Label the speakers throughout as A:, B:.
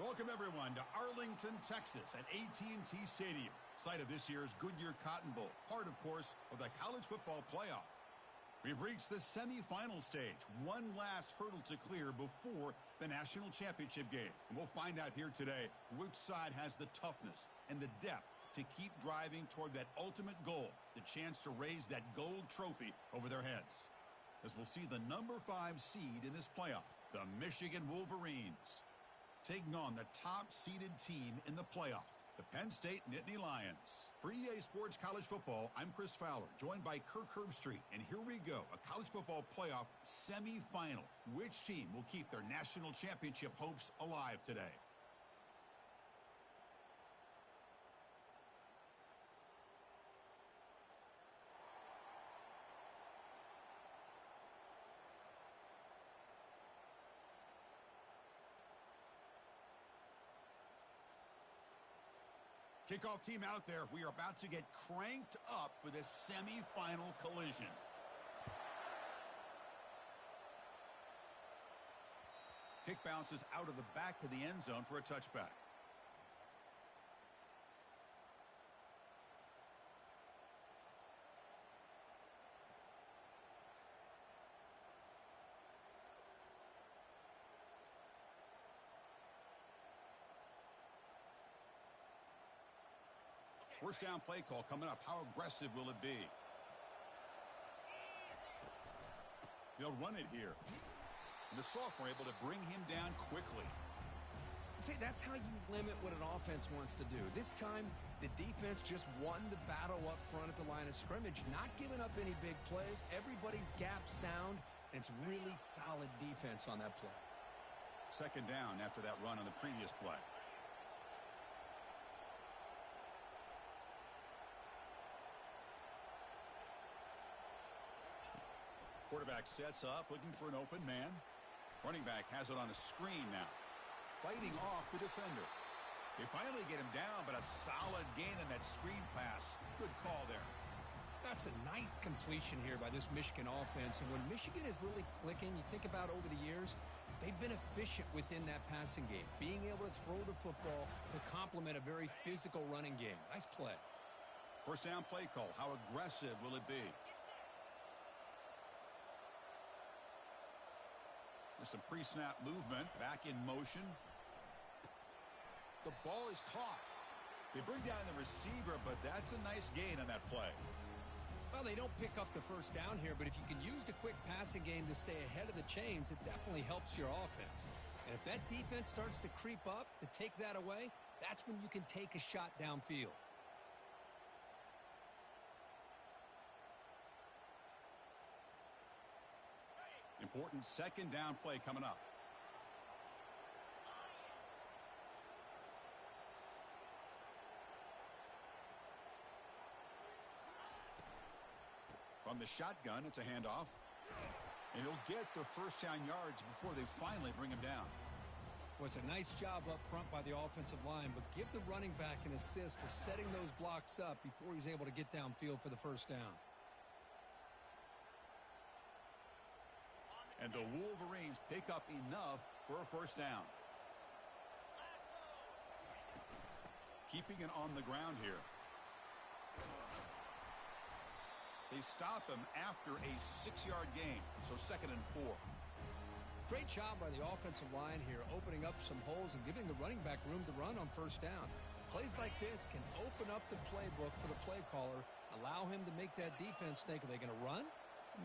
A: Welcome, everyone, to Arlington, Texas at AT&T Stadium, site of this year's Goodyear Cotton Bowl, part, of course, of the college football playoff. We've reached the semifinal stage, one last hurdle to clear before the national championship game. And we'll find out here today which side has the toughness and the depth to keep driving toward that ultimate goal, the chance to raise that gold trophy over their heads. As we'll see the number 5 seed in this playoff, the Michigan Wolverines, taking on the top-seeded team in the playoff, the Penn State Nittany Lions. For EA Sports College Football, I'm Chris Fowler, joined by Kirk Herbstreit. And here we go, a college football playoff semifinal. Which team will keep their national championship hopes alive today? Kickoff team out there. We are about to get cranked up for this semifinal collision. Kick bounces out of the back of the end zone for a touchback. First down play call coming up. How aggressive will it be? They'll run it here. And the sophomore able to bring him down quickly.
B: See, that's how you limit what an offense wants to do. This time, the defense just won the battle up front at the line of scrimmage, not giving up any big plays. Everybody's gap sound, and it's really solid defense on that play.
A: Second down after that run on the previous play. Quarterback sets up, looking for an open man. Running back has it on a screen now. Fighting off the defender. They finally get him down, but a solid gain in that screen pass. Good call there.
B: That's a nice completion here by this Michigan offense. And when Michigan is really clicking, you think about over the years, they've been efficient within that passing game. Being able to throw the football to complement a very physical running game. Nice play.
A: First down play call. How aggressive will it be? There's some pre-snap movement. Back in motion. The ball is caught. They bring down the receiver, but that's a nice gain on that play.
B: Well, they don't pick up the first down here, but if you can use the quick passing game to stay ahead of the chains, it definitely helps your offense. And if that defense starts to creep up to take that away, that's when you can take a shot downfield.
A: Important second down play coming up. From the shotgun, it's a handoff. And he'll get the first down yards before they finally bring him down.
B: Well, it's a nice job up front by the offensive line, but give the running back an assist for setting those blocks up before he's able to get downfield for the first down.
A: And the Wolverines pick up enough for a first down. Keeping it on the ground here. They stop him after a 6-yard gain, so 2nd and 4.
B: Great job by the offensive line here, opening up some holes and giving the running back room to run on first down. Plays like this can open up the playbook for the play caller, allow him to make that defense think, are they going to run?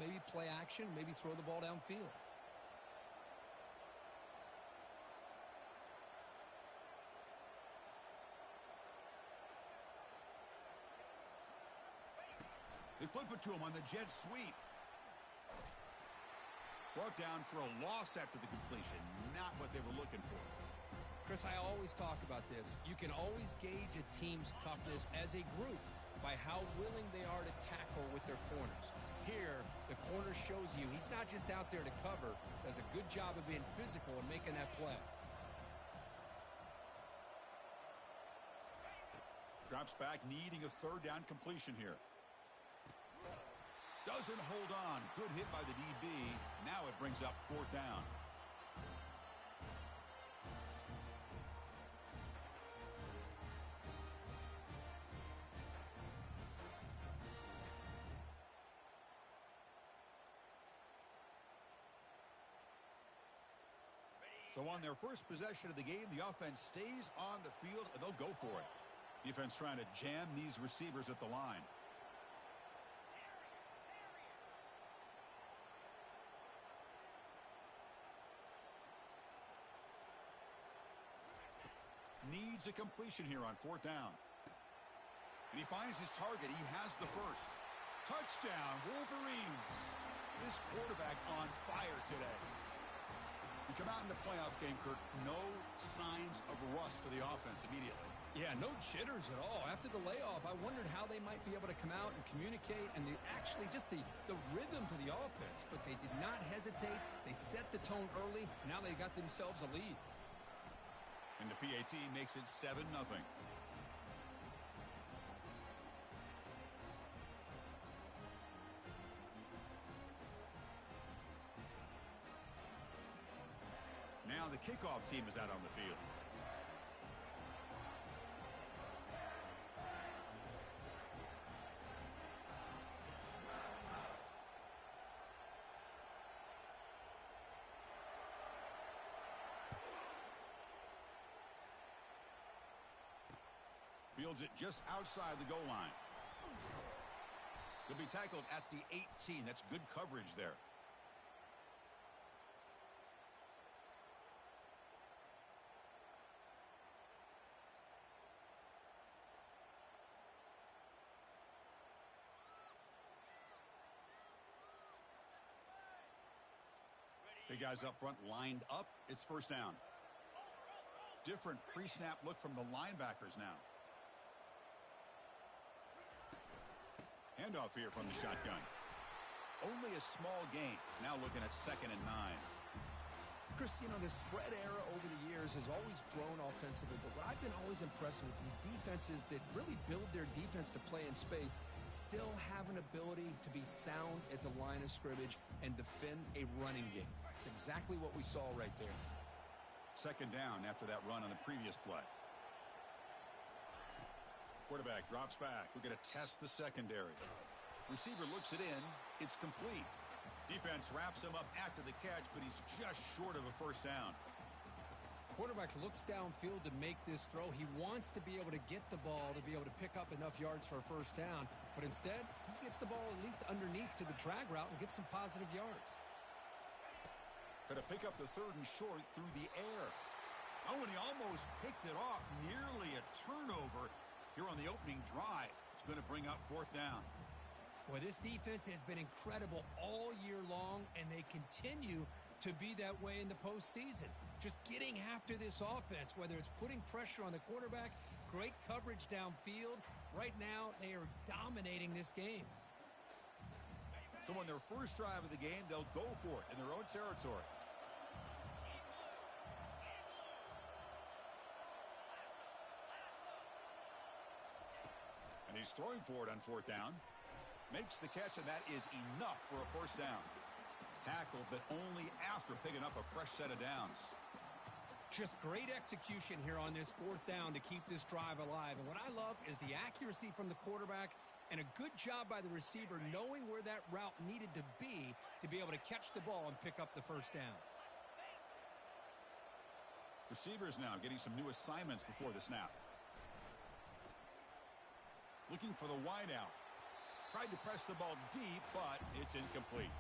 B: Maybe play action, maybe throw the ball downfield.
A: They flip it to him on the jet sweep. Brought down for a loss after the completion. Not what they were looking for.
B: Chris, I always talk about this. You can always gauge a team's toughness as a group by how willing they are to tackle with their corners. Here, the corner shows you he's not just out there to cover, does a good job of being physical and making that play.
A: Drops back, needing a third down completion here. Doesn't hold on. Good hit by the DB. Now it brings up 4th down. So on their first possession of the game, the offense stays on the field, and they'll go for it. Defense trying to jam these receivers at the line. Needs a completion here on fourth down. And he finds his target. He has the first. Touchdown, Wolverines. This quarterback on fire today. We come out in the playoff game, Kirk, no signs of rust for the offense immediately.
B: Yeah, no jitters at all. After the layoff, I wondered how they might be able to come out and communicate and actually just the rhythm to the offense. But they did not hesitate. They set the tone early. Now they got themselves a lead.
A: And the PAT makes it 7-0. Now the kickoff team is out on the field. Fields it just outside the goal line. He'll be tackled at the 18. That's good coverage there. Big guys up front lined up. It's first down. Different pre-snap look from the linebackers now. Handoff here from the shotgun. Only a small gain. Now looking at 2nd and 9.
B: Chris, you know, the spread era over the years has always grown offensively, but what I've been always impressed with defenses that really build their defense to play in space still have an ability to be sound at the line of scrimmage and defend a running game. It's exactly what we saw right there.
A: 2nd down after that run on the previous play. Quarterback drops back. We're going to test the secondary. Receiver looks it in. It's complete. Defense wraps him up after the catch, but he's just short of a first down.
B: Quarterback looks downfield to make this throw. He wants to be able to get the ball to be able to pick up enough yards for a first down, but instead, he gets the ball at least underneath to the drag route and gets some positive yards.
A: Going to pick up the 3rd and short through the air. Oh, and he almost picked it off. Nearly a turnover here on the opening drive. It's going to bring up 4th down.
B: Boy, this defense has been incredible all year long, and they continue to be that way in the postseason. Just getting after this offense, whether it's putting pressure on the quarterback, great coverage downfield. Right now, they are dominating this game.
A: So on their first drive of the game, they'll go for it in their own territory. And he's throwing for it on 4th down. Makes the catch, and that is enough for a first down. Tackled, but only after picking up a fresh set of downs.
B: Just great execution here on this 4th down to keep this drive alive. And what I love is the accuracy from the quarterback and a good job by the receiver knowing where that route needed to be able to catch the ball and pick up the first down.
A: Receivers now getting some new assignments before the snap. Looking for the wideout. Tried to press the ball deep, but it's incomplete.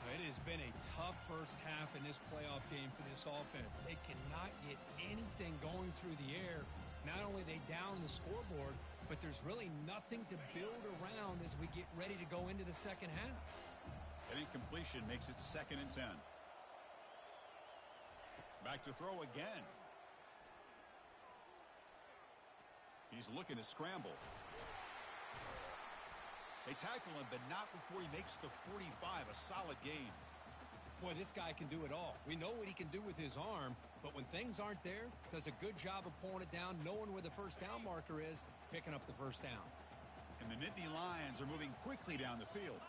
B: It has been a tough first half in this playoff game for this offense. They cannot get anything going through the air. Not only are they down the scoreboard, but there's really nothing to build around as we get ready to go into the second half.
A: An incompletion makes it 2nd and 10. Back to throw again. He's looking to scramble. They tackle him, but not before he makes the 45, a solid gain.
B: Boy, this guy can do it all. We know what he can do with his arm, but when things aren't there, does a good job of pulling it down, knowing where the first down marker is, picking up the first down.
A: And the Nittany Lions are moving quickly down the field.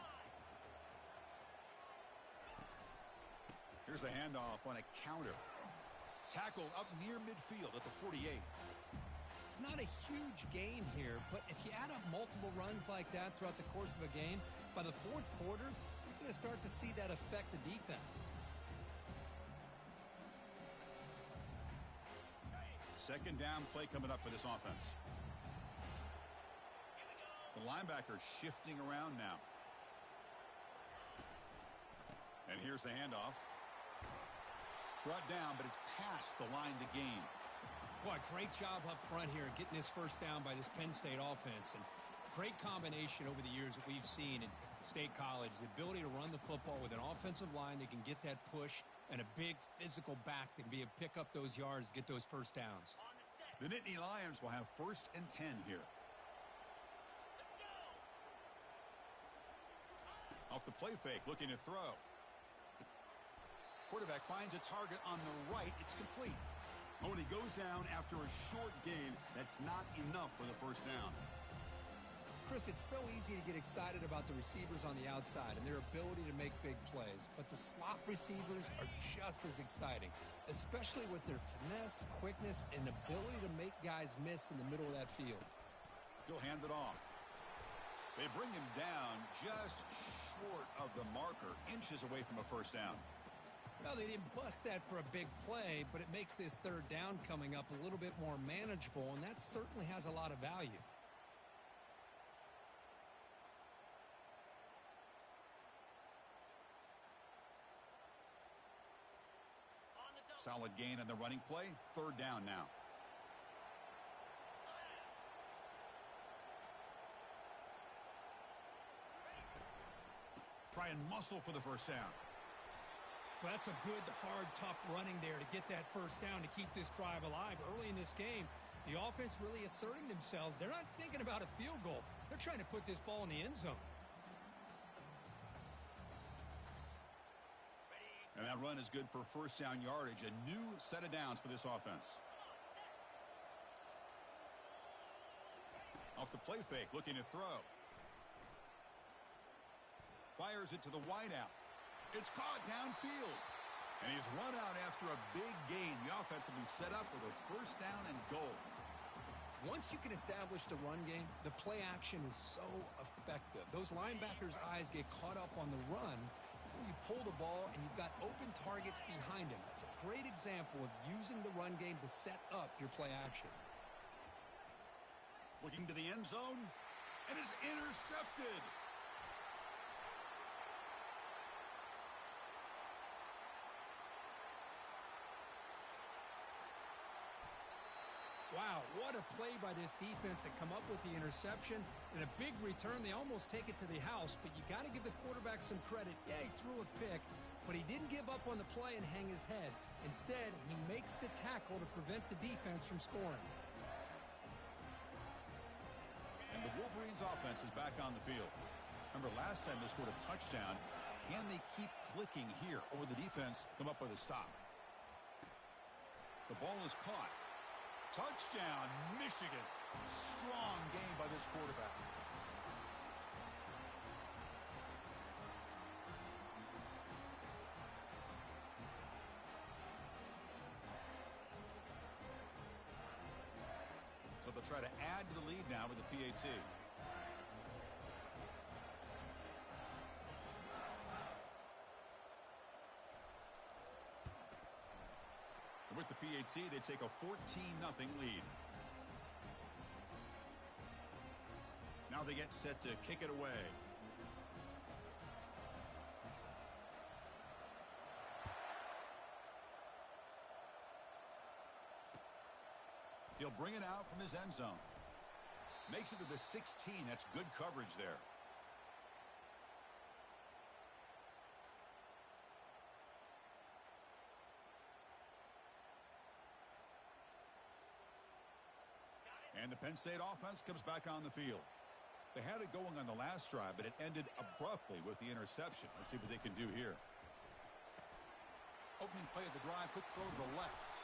A: Here's the handoff on a counter. Tackled up near midfield at the 48.
B: It's not a huge gain here, but if you add up multiple runs like that throughout the course of a game, by the 4th quarter, you're going to start to see that affect the defense.
A: second down play coming up for this offense. The linebacker shifting around now. And here's the handoff. Brought down, but it's past the line to gain.
B: Boy, great job up front here getting this first down by this Penn State offense. And great combination over the years that we've seen in State College. The ability to run the football with an offensive line that can get that push and a big physical back that can be able to pick up those yards to get those first downs.
A: The Nittany Lions will have 1st and 10 here. Off the play fake, looking to throw. Quarterback finds a target on the right. It's complete. Oh, and he goes down after a short gain. That's not enough for the first down.
B: Chris, it's so easy to get excited about the receivers on the outside and their ability to make big plays. But the slot receivers are just as exciting, especially with their finesse, quickness, and ability to make guys miss in the middle of that field.
A: He'll hand it off. They bring him down just short of the marker, inches away from a first down.
B: Well, they didn't bust that for a big play, but it makes this third down coming up a little bit more manageable, and that certainly has a lot of value.
A: Solid gain on the running play. Third down now. Try and muscle for the first down.
B: Well, that's a good, hard, tough running there to get that first down to keep this drive alive. Early in this game, the offense really asserting themselves. They're not thinking about a field goal. They're trying to put this ball in the end zone.
A: And that run is good for first down yardage. A new set of downs for this offense. Off the play fake, looking to throw. Fires it to the wideout. It's caught downfield. And he's run out after a big gain. The offense will be set up with a first down and goal.
B: Once you can establish the run game, the play action is so effective. Those linebackers' eyes get caught up on the run. You pull the ball, and you've got open targets behind him. That's a great example of using the run game to set up your play action.
A: Looking to the end zone, and it's intercepted.
B: Wow, what a play by this defense to come up with the interception. And a big return, they almost take it to the house, but you got to give the quarterback some credit. Yeah, he threw a pick, but he didn't give up on the play and hang his head. Instead, he makes the tackle to prevent the defense from scoring.
A: And the Wolverines offense is back on the field. Remember last time they scored a touchdown. Can they keep clicking here, or will the defense come up with a stop? The ball is caught. Touchdown, Michigan. Strong game by this quarterback. So they'll try to add to the lead now with the PAT. With the PAT, they take a 14-0 lead. Now they get set to kick it away. He'll bring it out from his end zone. Makes it to the 16. That's good coverage there. And the Penn State offense comes back on the field. They had it going on the last drive, but it ended abruptly with the interception. Let's see what they can do here. Opening play of the drive, quick throw to the left.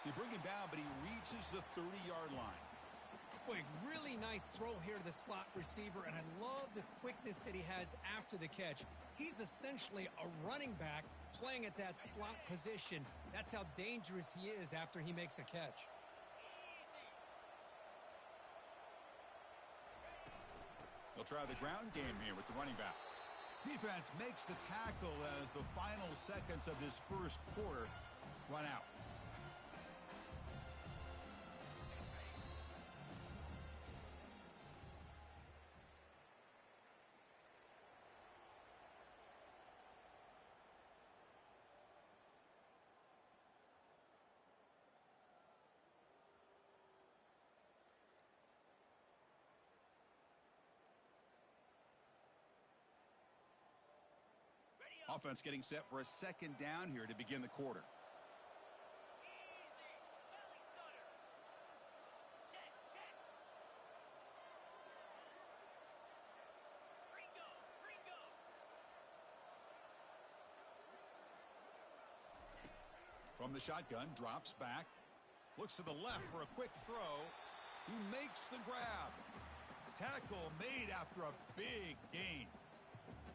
A: They bring him down, but he reaches the 30-yard line.
B: Boy, really nice throw here to the slot receiver, and I love the quickness that he has after the catch. He's essentially a running back playing at that slot position. That's how dangerous he is after he makes a catch.
A: They'll try the ground game here with the running back. Defense makes the tackle as the final seconds of this first quarter run out. offense getting set for a second down here to begin the quarter. From the shotgun, drops back, looks to the left for a quick throw. He makes the grab. Tackle made after a big gain.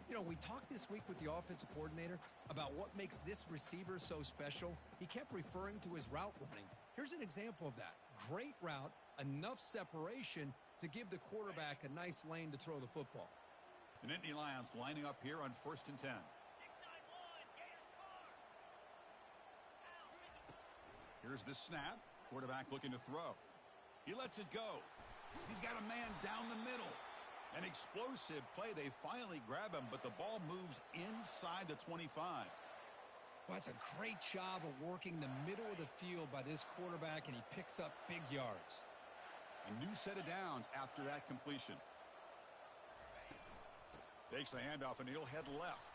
B: You know, we talked this week with the offensive coordinator about what makes this receiver so special. He kept referring to his route running. Here's an example of that. Great route, enough separation to give the quarterback a nice lane to throw the football.
A: The Nittany Lions lining up here on 1st and 10. Here's the snap. Quarterback looking to throw. He lets it go. He's got a man down the middle. An explosive play. They finally grab him, but the ball moves inside the 25.
B: Well, that's a great job of working the middle of the field by this quarterback, and he picks up big yards.
A: A new set of downs after that completion. Takes the handoff, and he'll head left.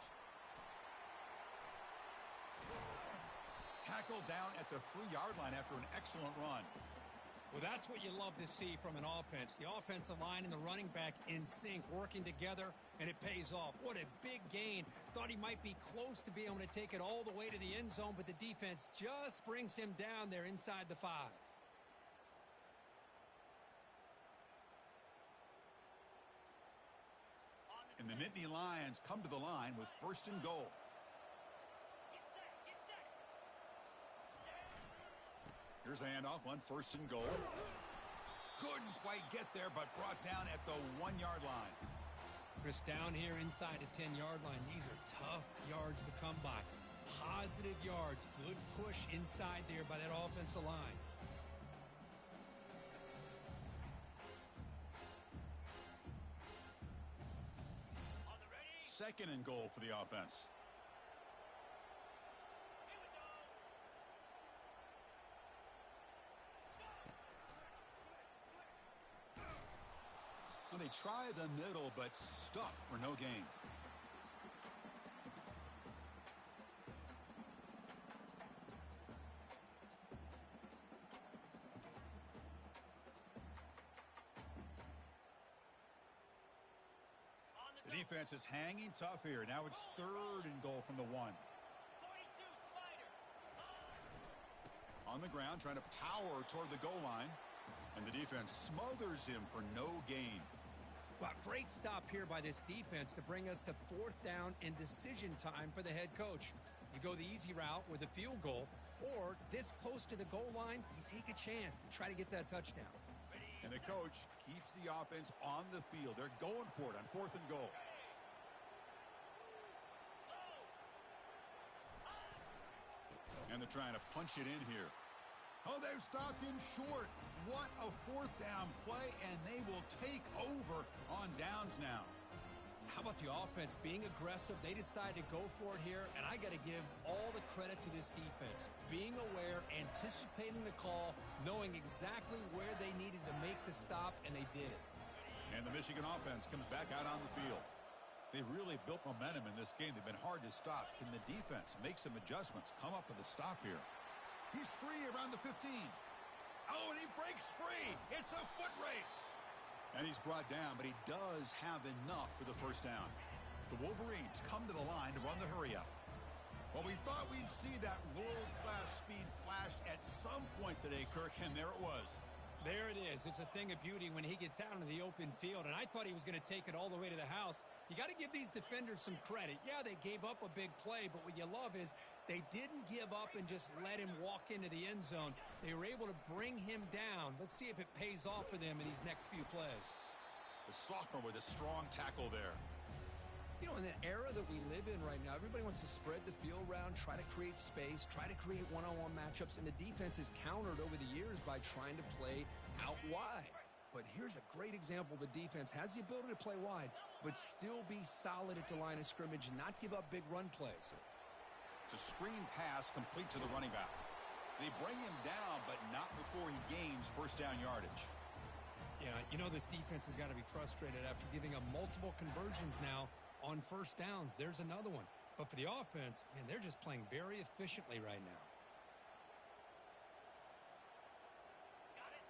A: Tackled down at the 3-yard line after an excellent run.
B: Well, that's what you love to see from an offense. The offensive line and the running back in sync, working together, and it pays off. What a big gain. Thought he might be close to being able to take it all the way to the end zone, but the defense just brings him down there inside the 5.
A: And the Nittany Lions come to the line with 1st and goal. Here's the handoff on 1st and goal. Couldn't quite get there, but brought down at the 1-yard line.
B: Chris, down here inside the 10-yard line, these are tough yards to come by. Positive yards, good push inside there by that offensive line.
A: Second and goal for the offense. Well, they try the middle, but stuck for no gain. The defense is hanging tough here. Now it's 3rd and goal from the 1. On the ground, trying to power toward the goal line. And the defense smothers him for no gain.
B: Well, great stop here by this defense to bring us to 4th down and decision time for the head coach. You go the easy route with a field goal, or this close to the goal line, you take a chance and try to get that touchdown.
A: And the coach keeps the offense on the field. They're going for it on 4th and goal. And they're trying to punch it in here. Oh, they've stopped in short. What a 4th down play, and they will take over on downs now.
B: How about the offense being aggressive? They decide to go for it here, and I got to give all the credit to this defense. Being aware, anticipating the call, knowing exactly where they needed to make the stop, and they did it.
A: And the Michigan offense comes back out on the field. They've really built momentum in this game. They've been hard to stop. Can the defense make some adjustments, come up with a stop here? He's free around the 15. Oh, and he breaks free. It's a foot race. And he's brought down, but he does have enough for the 1st down. The Wolverines come to the line to run the hurry up. Well, we thought we'd see that world-class speed flash at some point today, Kirk, and there it was.
B: There it is. It's a thing of beauty when he gets out into the open field, and I thought he was going to take it all the way to the house. You got to give these defenders some credit. Yeah, they gave up a big play, but what you love is they didn't give up and just let him walk into the end zone. They were able to bring him down. Let's see if it pays off for them in these next few plays.
A: The sophomore with a strong tackle there.
B: You know, in the era that we live in right now, everybody wants to spread the field around, try to create space, try to create one-on-one matchups, and the defense is countered over the years by trying to play out wide. But here's a great example. The defense has the ability to play wide, but still be solid at the line of scrimmage and not give up big run plays.
A: It's a screen pass complete to the running back. They bring him down, but not before he gains 1st down yardage.
B: Yeah, you know this defense has got to be frustrated after giving up multiple conversions now on 1st downs. There's another one. But for the offense, man, they're just playing very efficiently right now.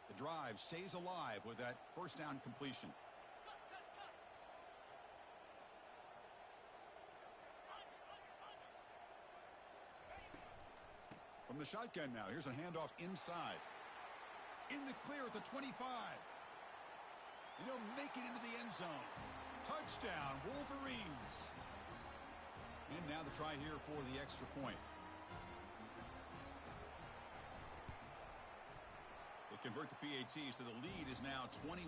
A: The drive stays alive with that first down completion. From the shotgun now, here's a handoff inside. In the clear at the 25. And he'll make it into the end zone. Touchdown, Wolverines. And now the try here for the extra point. They convert the PAT, so the lead is now 21.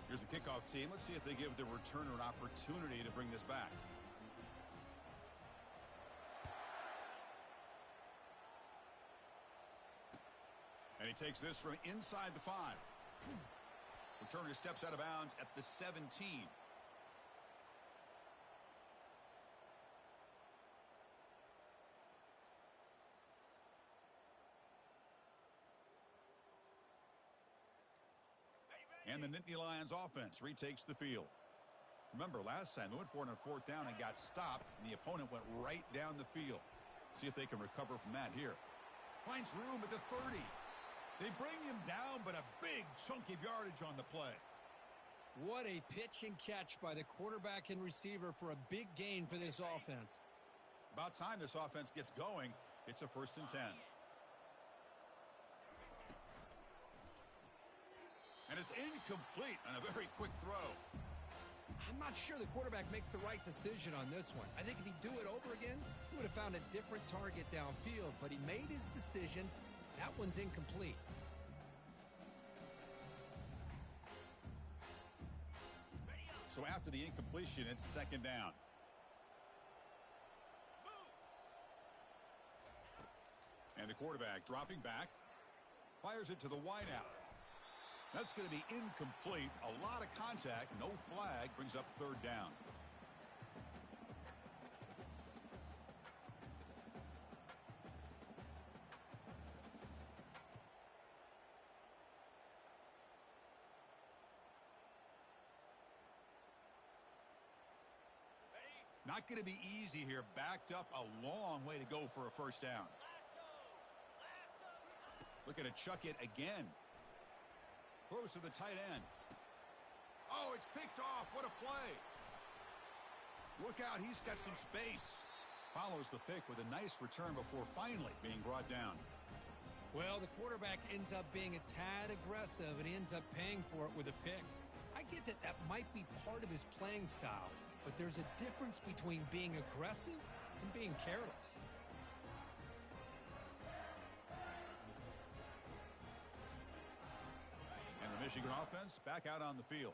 A: Here's the kickoff team. Let's see if they give the returner an opportunity to bring this back. And he takes this from inside the 5. Returner steps out of bounds at the 17. And the Nittany Lions offense retakes the field. Remember, last time they went for it on 4th down and got stopped, and the opponent went right down the field. See if they can recover from that here. Finds room at the 30. They bring him down, but a big chunk of yardage on the play.
B: What a pitch and catch by the quarterback and receiver for a big gain for this offense.
A: About time this offense gets going. It's a 1st and 10. And it's incomplete on a very quick throw.
B: I'm not sure the quarterback makes the right decision on this one. I think if he'd do it over again, he would have found a different target downfield, but he made his decision. That one's incomplete.
A: So after the incompletion, it's 2nd down. And the quarterback dropping back, fires it to the wideout. That's going to be incomplete. A lot of contact, no flag, brings up 3rd down. Not going to be easy here. Backed up a long way to go for a 1st down. Looking to chuck it again. Throws to the tight end. Oh, it's picked off. What a play. Look out. He's got some space. Follows the pick with a nice return before finally being brought down.
B: Well, the quarterback ends up being a tad aggressive, and he ends up paying for it with a pick. I get that that might be part of his playing style, but there's a difference between being aggressive and being careless.
A: And the Michigan offense back out on the field.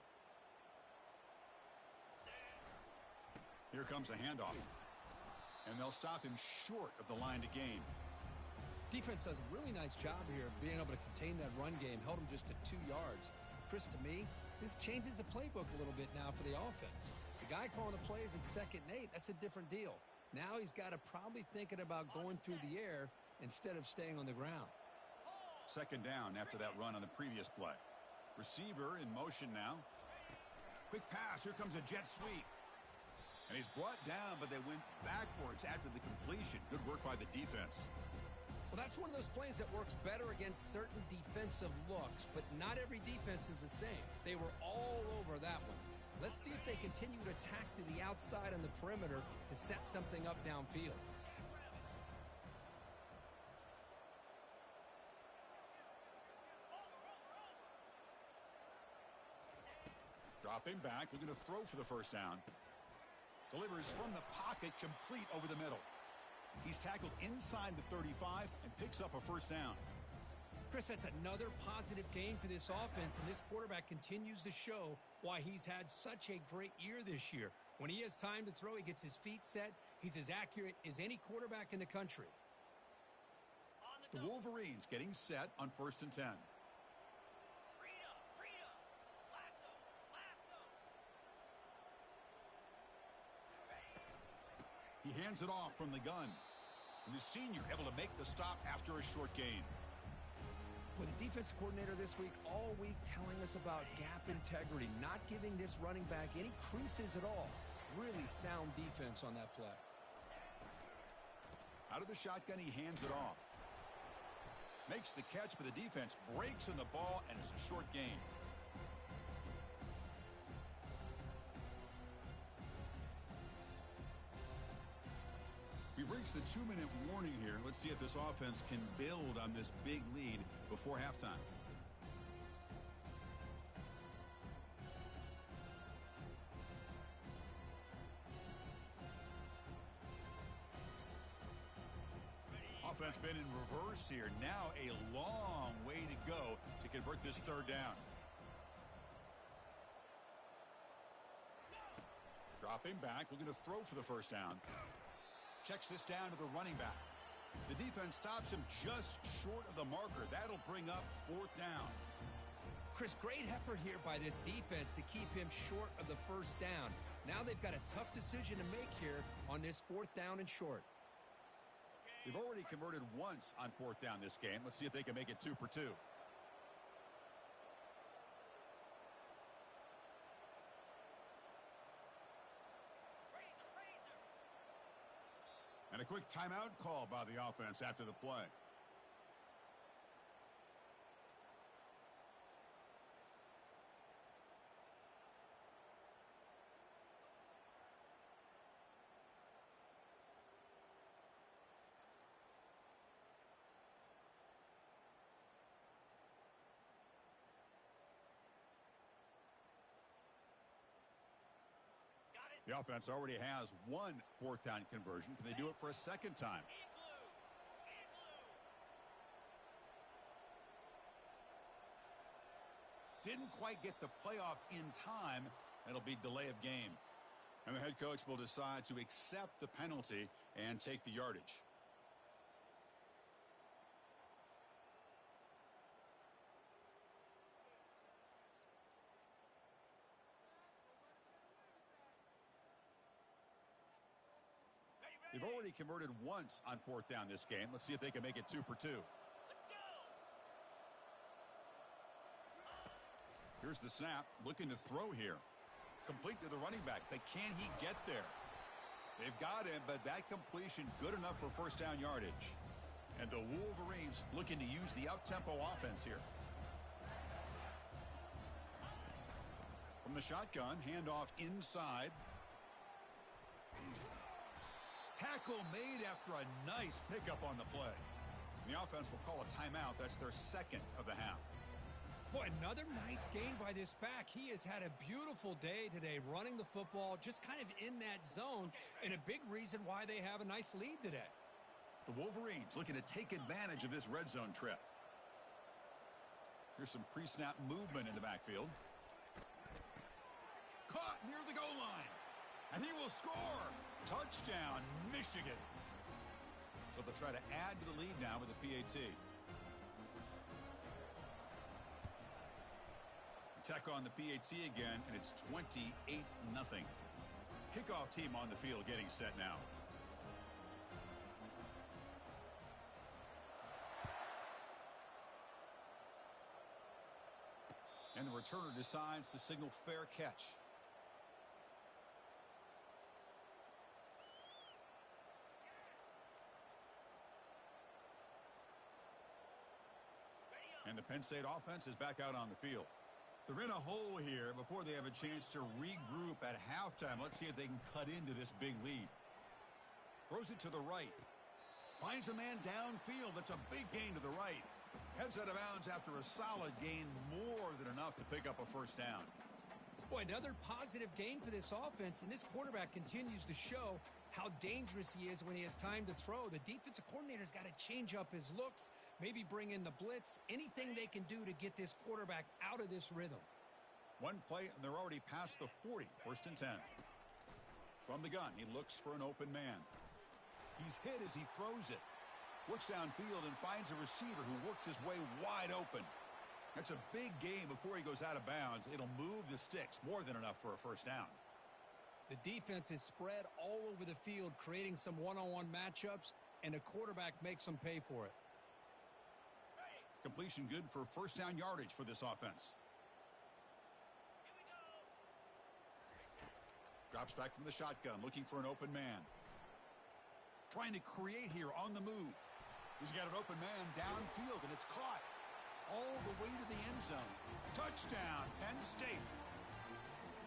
A: Here comes a handoff. And they'll stop him short of the line to gain.
B: Defense does a really nice job here of being able to contain that run game. Held him just to 2 yards. Chris, to me, this changes the playbook a little bit now for the offense. The guy calling the plays at 2nd and 8, that's a different deal. Now he's got to probably thinking about going through the air instead of staying on the ground.
A: 2nd down after that run on the previous play. Receiver in motion now. Quick pass. Here comes a jet sweep. And he's brought down, but they went backwards after the completion. Good work by the defense.
B: Well, that's one of those plays that works better against certain defensive looks, but not every defense is the same. They were all over that one. Let's see if they continue to attack to the outside on the perimeter to set something up downfield.
A: Dropping back, looking to throw for the 1st down. Delivers from the pocket, complete over the middle. He's tackled inside the 35 and picks up a 1st down.
B: Chris, that's another positive gain for this offense, and this quarterback continues to show why he's had such a great year this year. When he has time to throw, he gets his feet set. He's as accurate as any quarterback in the country.
A: The Wolverines getting set on 1st and 10. He hands it off from the gun. And the senior able to make the stop after a short gain.
B: With the defense coordinator this week, all week telling us about gap integrity, not giving this running back any creases at all. Really sound defense on that play.
A: Out of the shotgun, he hands it off. Makes the catch, but the defense breaks in the ball, and it's a short gain. We've reached the 2-minute warning here. Let's see if this offense can build on this big lead before halftime. Offense been in reverse here. Now a long way to go to convert this third down. Dropping back, looking to throw for the first down. Checks this down to the running back. The defense stops him just short of the marker. That'll bring up fourth down.
B: Chris, great effort here by this defense to keep him short of the first down. Now they've got a tough decision to make here on this fourth down and short.
A: They've already converted once on fourth down this game. Let's see if they can make it 2 for 2. And a quick timeout call by the offense after the play. The offense already has one fourth down conversion. Can they do it for a second time? Didn't quite get the playoff in time. It'll be delay of game. And the head coach will decide to accept the penalty and take the yardage. They've already converted once on fourth down this game. Let's see if they can make it 2 for 2. Here's the snap. Looking to throw here. Complete to the running back. But can he get there? They've got him, but that completion good enough for first down yardage. And the Wolverines looking to use the up-tempo offense here. From the shotgun, handoff inside. Tackle made after a nice pickup on the play. And the offense will call a timeout. That's their second of the half.
B: Boy, another nice gain by this back. He has had a beautiful day today running the football, just kind of in that zone, and a big reason why they have a nice lead today.
A: The Wolverines looking to take advantage of this red zone trip. Here's some pre-snap movement in the backfield. Caught near the goal line. And he will score. Touchdown, Michigan. So they'll try to add to the lead now with the PAT. Tech on the PAT again, and it's 28-0. Kickoff team on the field getting set now. And the returner decides to signal fair catch. And the Penn State offense is back out on the field. They're in a hole here before they have a chance to regroup at halftime. Let's see if they can cut into this big lead. Throws it to the right. Finds a man downfield. That's a big gain to the right. Heads out of bounds after a solid gain, more than enough to pick up a first down.
B: Boy, another positive gain for this offense, and this quarterback continues to show how dangerous he is when he has time to throw. The defensive coordinator's got to change up his looks, maybe bring in the blitz, anything they can do to get this quarterback out of this rhythm.
A: One play, and they're already past the 40, first and 10. From the gun, he looks for an open man. He's hit as he throws it. Looks downfield and finds a receiver who worked his way wide open. That's a big gain before he goes out of bounds. It'll move the sticks, more than enough for a first down.
B: The defense is spread all over the field, creating some one-on-one matchups, and the quarterback makes them pay for it.
A: Completion good for first down yardage for this offense. Drops back from the shotgun, looking for an open man. Trying to create here on the move. He's got an open man downfield, and it's caught all the way to the end zone. Touchdown, Penn State.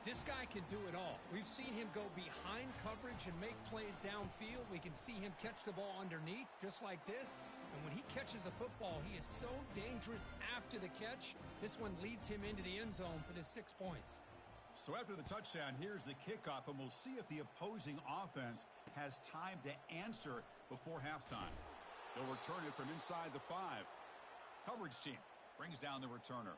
B: This guy can do it all. We've seen him go behind coverage and make plays downfield. We can see him catch the ball underneath, just like this. And when he catches a football, he is so dangerous after the catch. This one leads him into the end zone for the 6 points.
A: So after the touchdown, here's the kickoff, and we'll see if the opposing offense has time to answer before halftime. They'll return it from inside the 5. Coverage team brings down the returner.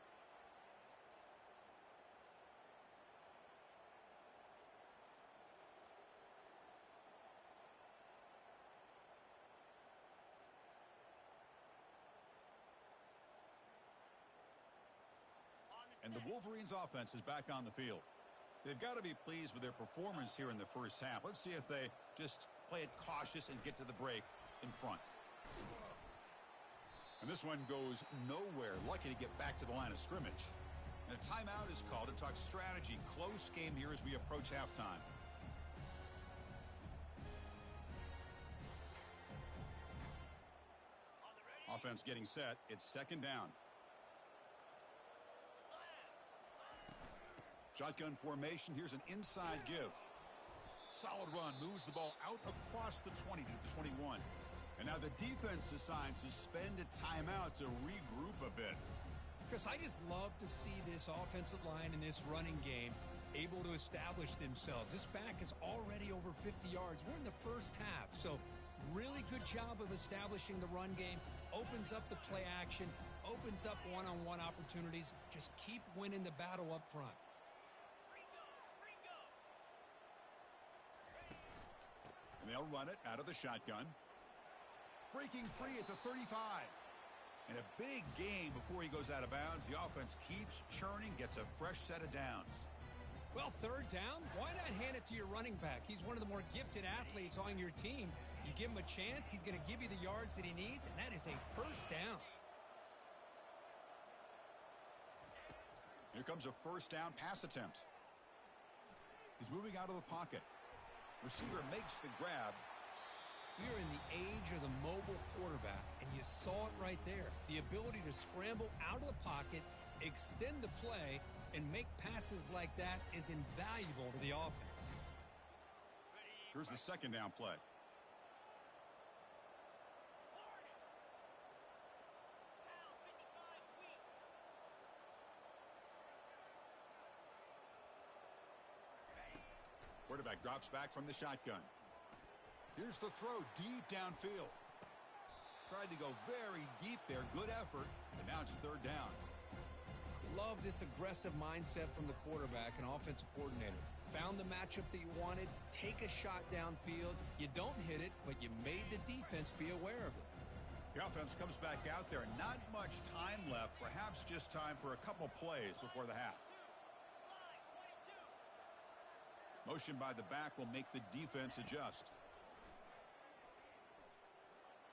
A: And the Wolverines offense is back on the field. They've got to be pleased with their performance here in the first half. Let's see if they just play it cautious and get to the break in front. And this one goes nowhere. Lucky to get back to the line of scrimmage. And a timeout is called to talk strategy. Close game here as we approach halftime. Offense getting set. It's second down. Shotgun formation. Here's an inside give. Solid run. Moves the ball out across the 20 to the 21. And now the defense decides to spend a timeout to regroup a bit.
B: Because I just love to see this offensive line in this running game able to establish themselves. This back is already over 50 yards. We're in the first half. So really good job of establishing the run game. Opens up the play action. Opens up one-on-one opportunities. Just keep winning the battle up front.
A: And they'll run it out of the shotgun. Breaking free at the 35. And a big gain before he goes out of bounds. The offense keeps churning, gets a fresh set of downs.
B: Well, third down, why not hand it to your running back? He's one of the more gifted athletes on your team. You give him a chance, he's going to give you the yards that he needs, and that is a first down.
A: Here comes a first down pass attempt. He's moving out of the pocket. Receiver makes the grab.
B: We are in the age of the mobile quarterback, and you saw it right there. The ability to scramble out of the pocket, extend the play, and make passes like that is invaluable to the offense.
A: Here's the second down play. Quarterback drops back from the shotgun. Here's the throw deep downfield. Tried to go very deep there. Good effort. And now it's third down.
B: Love this aggressive mindset from the quarterback and offensive coordinator. Found the matchup that you wanted. Take a shot downfield. You don't hit it, but you made the defense be aware of it.
A: The offense comes back out there. Not much time left. Perhaps just time for a couple plays before the half. Motion by the back will make the defense adjust.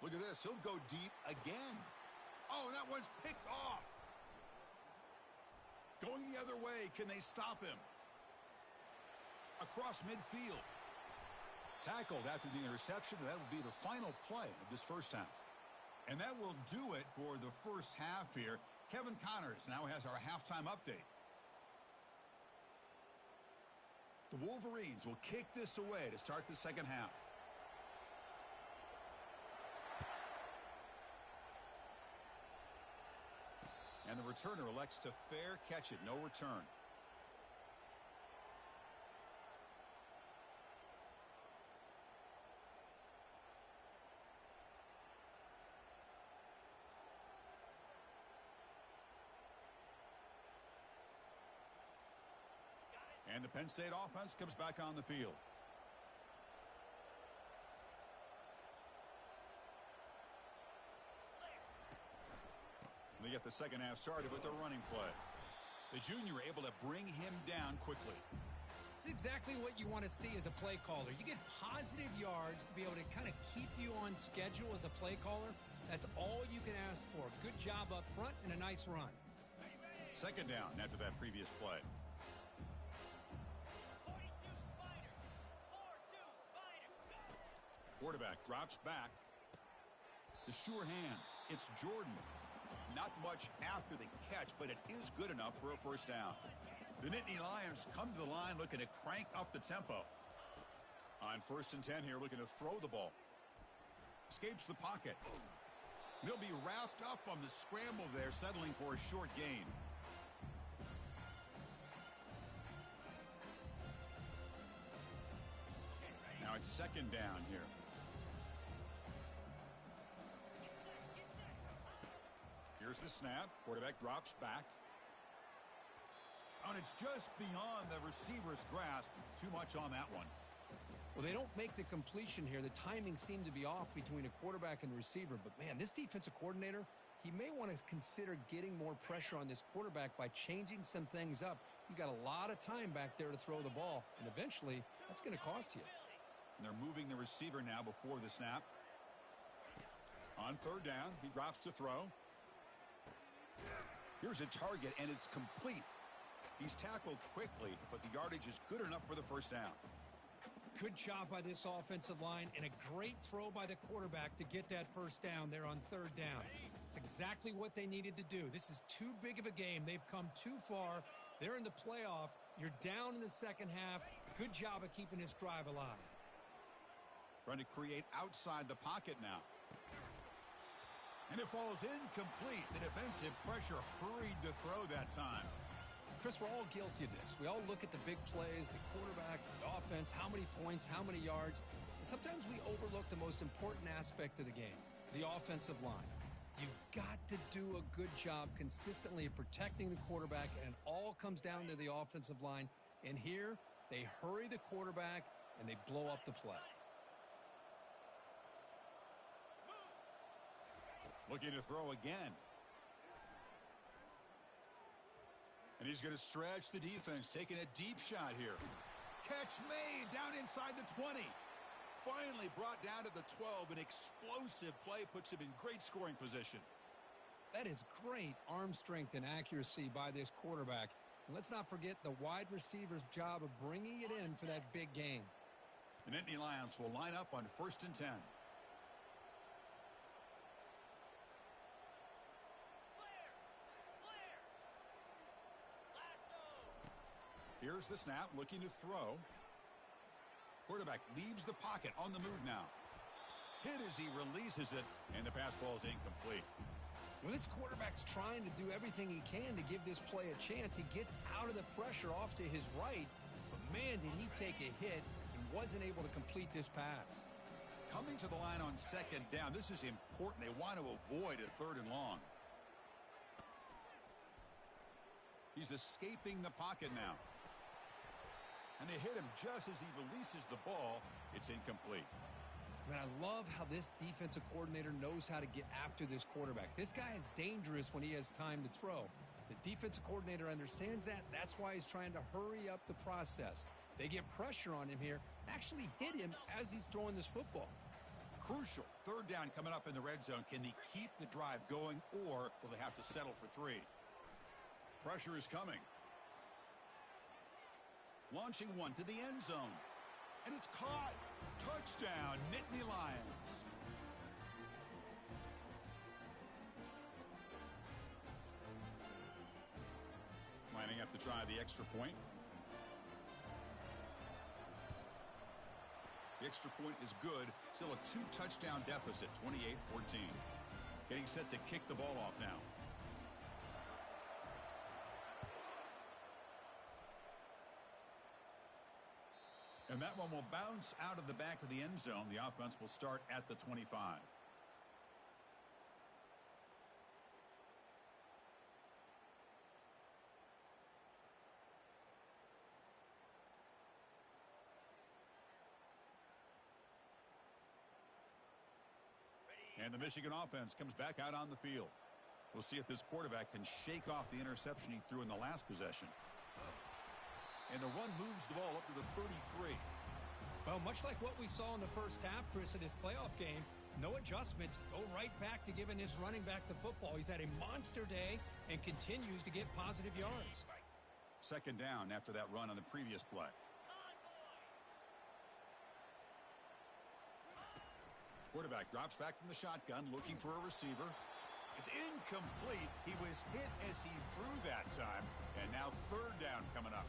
A: Look at this. He'll go deep again. Oh, that one's picked off. Going the other way. Can they stop him? Across midfield. Tackled after the interception. That will be the final play of this first half. And that will do it for the first half here. Kevin Connors now has our halftime update. The Wolverines will kick this away to start the second half. And the returner elects to fair catch it. No return. And the Penn State offense comes back on the field. They get the second half started with a running play. The junior able to bring him down quickly.
B: It's exactly what you want to see as a play caller. You get positive yards to be able to kind of keep you on schedule as a play caller. That's all you can ask for. Good job up front and a nice run.
A: Second down after that previous play. Quarterback drops back. The sure hands. It's Jordan. Not much after the catch, but it is good enough for a first down. The Nittany Lions come to the line looking to crank up the tempo. On 1st and 10 here, looking to throw the ball. Escapes the pocket. He'll be wrapped up on the scramble there, settling for a short gain. Now it's 2nd down here. Here's the snap. Quarterback drops back. And it's just beyond the receiver's grasp. Too much on that one.
B: Well, they don't make the completion here. The timing seemed to be off between a quarterback and receiver. But, man, this defensive coordinator, he may want to consider getting more pressure on this quarterback by changing some things up. He's got a lot of time back there to throw the ball. And eventually, that's going to cost you.
A: And they're moving the receiver now before the snap. On 3rd down, he drops to throw. Here's a target, and it's complete. He's tackled quickly, but the yardage is good enough for the first down.
C: Good job by this offensive line, and a great throw by the quarterback to get that first down there on 3rd down. It's exactly what they needed to do. This is too big of a game. They've come too far. They're in the playoff. You're down in the second half. Good job of keeping this drive alive.
A: Trying to create outside the pocket now. And it falls incomplete. The defensive pressure hurried to throw that time.
B: Chris, we're all guilty of this. We all look at the big plays, the quarterbacks, the offense, how many points, how many yards. And sometimes we overlook the most important aspect of the game, the offensive line. You've got to do a good job consistently of protecting the quarterback, and it all comes down to the offensive line. And here, they hurry the quarterback, and they blow up the play.
A: Looking to throw again. And he's going to stretch the defense, taking a deep shot here. Catch made down inside the 20. Finally brought down to the 12. An explosive play puts him in great scoring position.
B: That is great arm strength and accuracy by this quarterback. And let's not forget the wide receiver's job of bringing it in for that big gain.
A: The Nittany Lions will line up on 1st and 10. Here's the snap, looking to throw. Quarterback leaves the pocket, on the move now. Hit as he releases it, and the pass ball is incomplete.
B: Well, this quarterback's trying to do everything he can to give this play a chance. He gets out of the pressure off to his right, but man, did he take a hit and wasn't able to complete this pass.
A: Coming to the line on 2nd down, this is important. They want to avoid a 3rd and long. He's escaping the pocket now. And they hit him just as he releases the ball. It's incomplete.
B: And I love how this defensive coordinator knows how to get after this quarterback. This guy is dangerous when he has time to throw. The defensive coordinator understands that. That's why he's trying to hurry up the process. They get pressure on him here, actually hit him as he's throwing this football.
A: Crucial. 3rd down coming up in the red zone. Can they keep the drive going, or will they have to settle for 3? Pressure is coming. Launching one to the end zone. And it's caught. Touchdown, Nittany Lions. Lining up to try the extra point. The extra point is good. Still a 2-touchdown deficit, 28-14. Getting set to kick the ball off now. And that one will bounce out of the back of the end zone. The offense will start at the 25. And the Michigan offense comes back out on the field. We'll see if this quarterback can shake off the interception he threw in the last possession. And the run moves the ball up to the 33.
C: Well, much like what we saw in the first half, Chris, of this playoff game, no adjustments. Go right back to giving his running back to football. He's had a monster day and continues to get positive yards.
A: 2nd down after that run on the previous play. Quarterback drops back from the shotgun, looking for a receiver. It's incomplete. He was hit as he threw that time. And now third down coming up.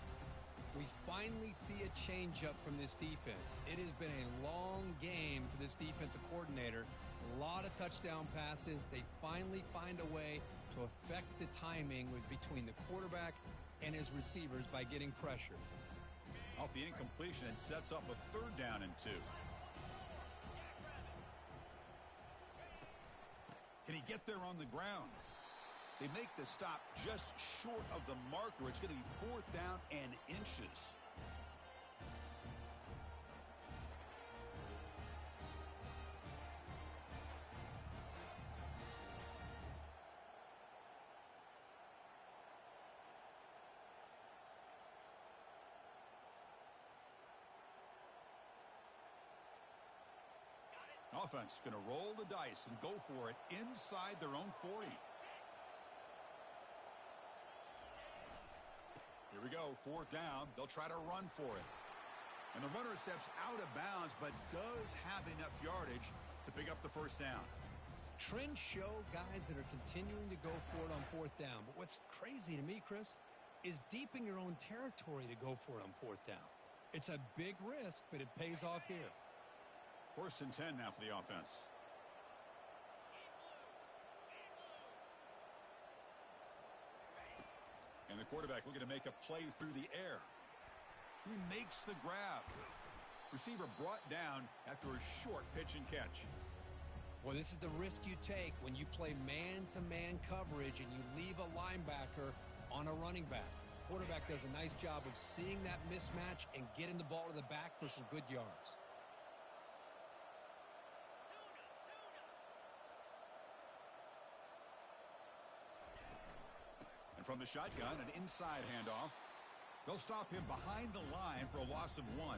B: We finally see a changeup from this defense. It has been a long game for this defensive coordinator. A lot of touchdown passes. They finally find a way to affect the timing between the quarterback and his receivers by getting pressure.
A: Off the incompletion, it sets up a third down and 2. Can he get there on the ground? They make the stop just short of the marker. It's going to be fourth down and inches. Offense going to roll the dice and go for it inside their own 40. Here we go, fourth down. They'll try to run for it. And the runner steps out of bounds, but does have enough yardage to pick up the first down.
B: Trends show guys that are continuing to go for it on fourth down. But what's crazy to me, Chris, is deep in your own territory to go for it on fourth down. It's a big risk, but it pays off here.
A: First and 10 now for the offense. And the quarterback looking to make a play through the air. He makes the grab. Receiver brought down after a short pitch and catch.
B: Well, this is the risk you take when you play man-to-man coverage and you leave a linebacker on a running back. Quarterback does a nice job of seeing that mismatch and getting the ball to the back for some good yards.
A: And from the shotgun, an inside handoff. They'll stop him behind the line for a loss of 1.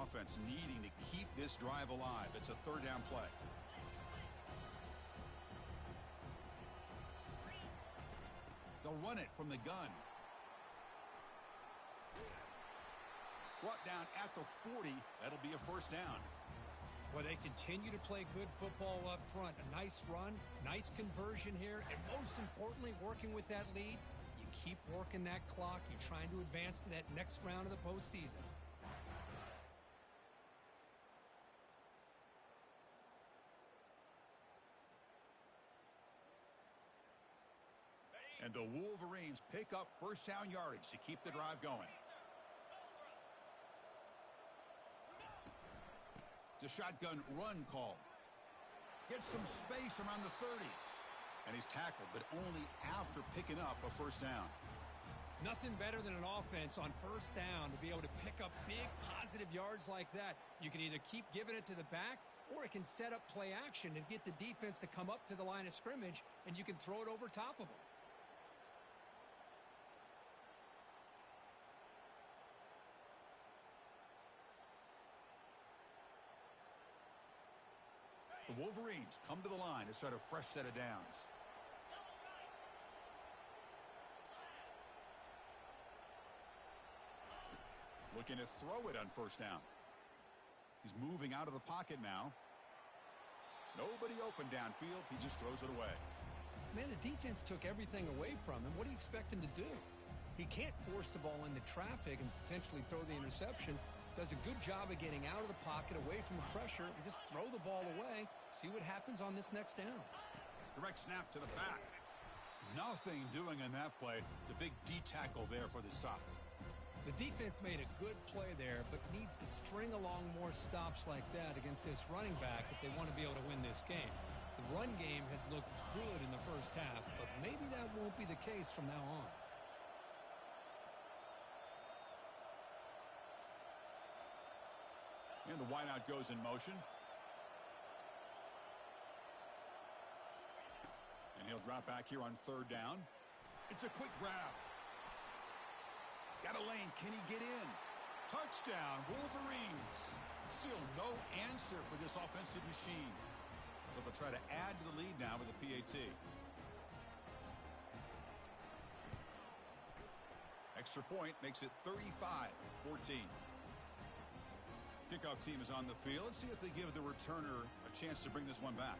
A: Offense needing to keep this drive alive. It's a third down play. They'll run it from the gun. Brought down at the 40. That'll be a first down.
C: Well, they continue to play good football up front. A nice run, nice conversion here, and most importantly, working with that lead, you keep working that clock. You're trying to advance to that next round of the postseason.
A: And the Wolverines pick up first down yardage to keep the drive going. It's a shotgun run call. Gets some space around the 30. And he's tackled, but only after picking up a first down.
C: Nothing better than an offense on first down to be able to pick up big positive yards like that. You can either keep giving it to the back, or it can set up play action and get the defense to come up to the line of scrimmage, and you can throw it over top of them.
A: The Wolverines come to the line to start a fresh set of downs. Looking to throw it on first down. He's moving out of the pocket now. Nobody open downfield. He just throws it away.
B: Man, the defense took everything away from him. What do you expect him to do? He can't force the ball into traffic and potentially throw the interception. Does a good job of getting out of the pocket, away from the pressure, and just throw the ball away. See what happens on this next down.
A: Direct snap to the back. Nothing doing on that play. The big D tackle there for the stop.
B: The defense made a good play there, but needs to string along more stops like that against this running back if they want to be able to win this game. The run game has looked good in the first half, but maybe that won't be the case from now on.
A: And the wideout goes in motion. And he'll drop back here on third down. It's a quick grab. Got a lane. Can he get in? Touchdown, Wolverines. Still no answer for this offensive machine. So they'll try to add to the lead now with a PAT. Extra point makes it 35-14. Kickoff team is on the field. Let's see if they give the returner a chance to bring this one back.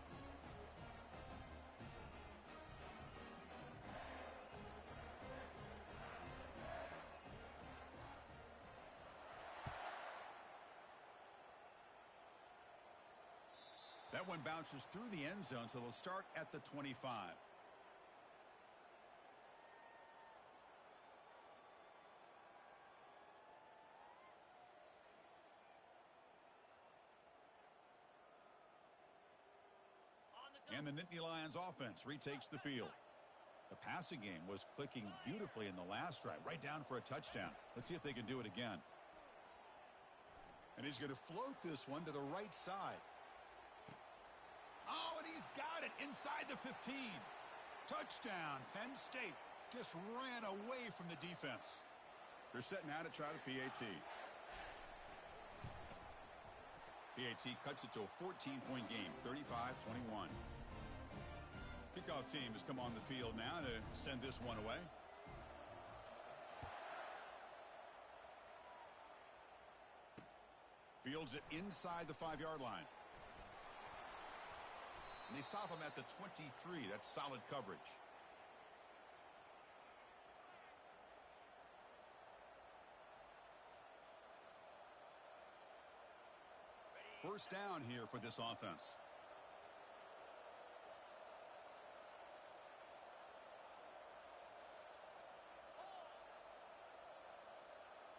A: That one bounces through the end zone, so they'll start at the 25. And the Nittany Lions offense retakes the field. The passing game was clicking beautifully in the last drive, right down for a touchdown. Let's see if they can do it again. And he's going to float this one to the right side. Oh, and he's got it inside the 15. Touchdown, Penn State. Just ran away from the defense. They're setting out to try the PAT. PAT cuts it to a 14-point game, 35-21. Kickoff team has come on the field now to send this one away. Fields it inside the 5-yard line. And they stop him at the 23. That's solid coverage. First down here for this offense.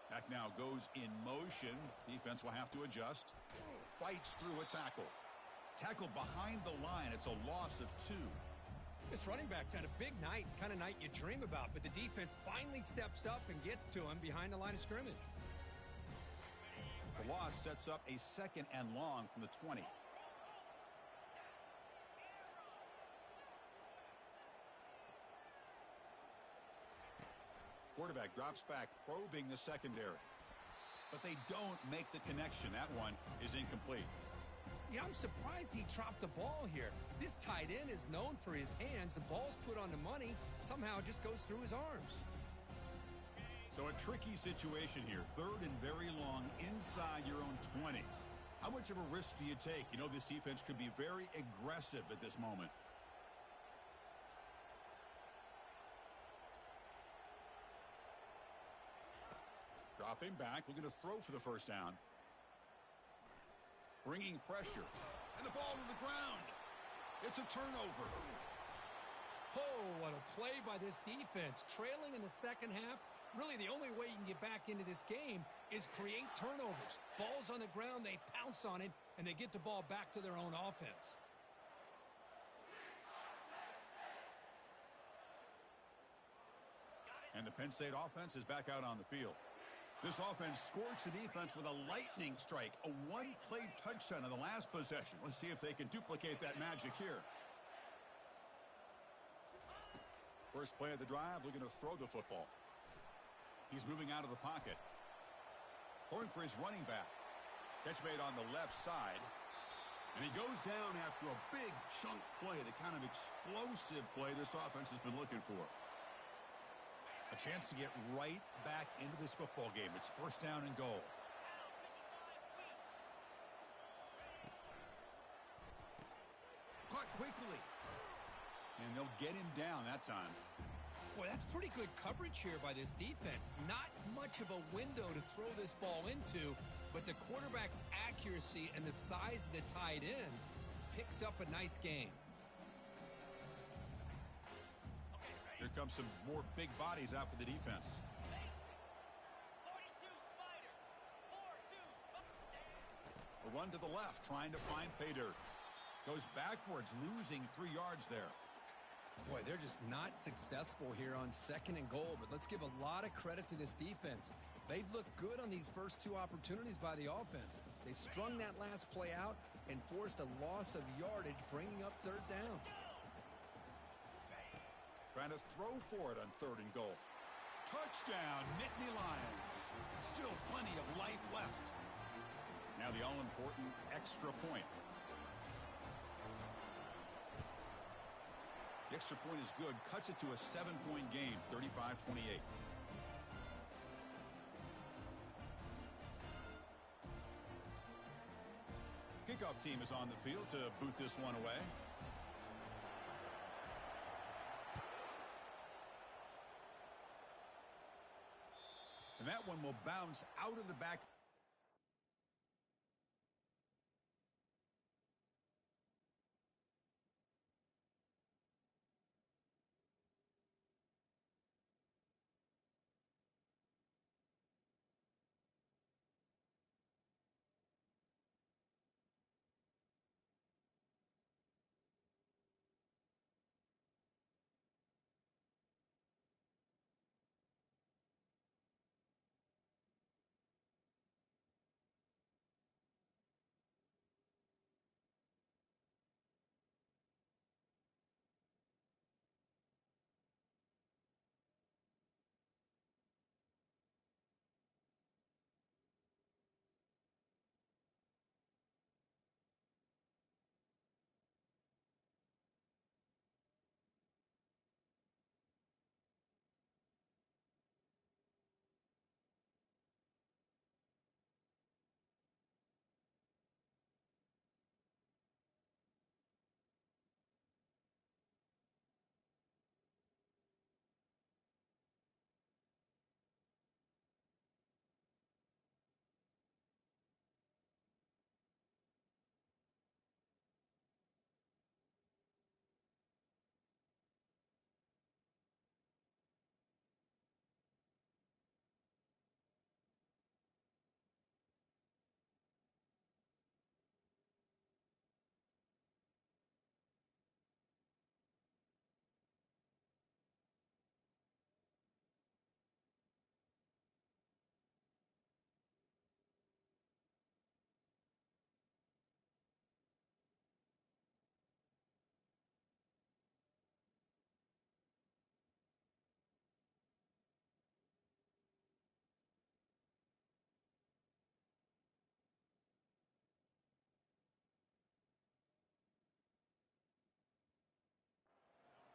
A: Back now goes in motion. Defense will have to adjust. Fights through a tackle. Tackle behind the line. It's a loss of 2.
C: This running back's had a big night, kind of night you dream about, but the defense finally steps up and gets to him behind the line of scrimmage.
A: The loss sets up a 2nd and long from the 20. Quarterback drops back, probing the secondary. But they don't make the connection. That one is incomplete.
C: Yeah, I'm surprised he dropped the ball here. This tight end is known for his hands. The ball's put on the money. Somehow it just goes through his arms.
A: So a tricky situation here. 3rd and very long inside your own 20. How much of a risk do you take? You know, this defense could be very aggressive at this moment. Dropping back, looking to throw for the first down. Bringing pressure. And the ball to the ground. It's a turnover.
C: Oh, what a play by this defense. Trailing in the second half. Really, the only way you can get back into this game is create turnovers. Ball's on the ground, they pounce on it, and they get the ball back to their own offense.
A: And the Penn State offense is back out on the field. This offense scorched the defense with a lightning strike. A one-play touchdown in the last possession. Let's see if they can duplicate that magic here. First play of the drive, looking to throw the football. He's moving out of the pocket. Throwing for his running back. Catch made on the left side. And he goes down after a big chunk play, the kind of explosive play this offense has been looking for. A chance to get right back into this football game. It's first down and goal. Caught quickly. And they'll get him down that time.
C: Boy, that's pretty good coverage here by this defense. Not much of a window to throw this ball into, but the quarterback's accuracy and the size of the tight end picks up a nice game.
A: Here comes some more big bodies out for the defense. A run to the left, trying to find pay dirt. Goes backwards, losing 3 yards there.
C: Boy, they're just not successful here on 2nd and goal, but let's give a lot of credit to this defense. They've looked good on these first 2 opportunities by the offense. They strung that last play out and forced a loss of yardage, bringing up 3rd down.
A: Trying to throw for it on 3rd and goal. Touchdown, Nittany Lions. Still plenty of life left. Now the all-important extra point. The extra point is good. Cuts it to a 7-point game, 35-28. Kickoff team is on the field to boot this one away. And that one will bounce out of the back.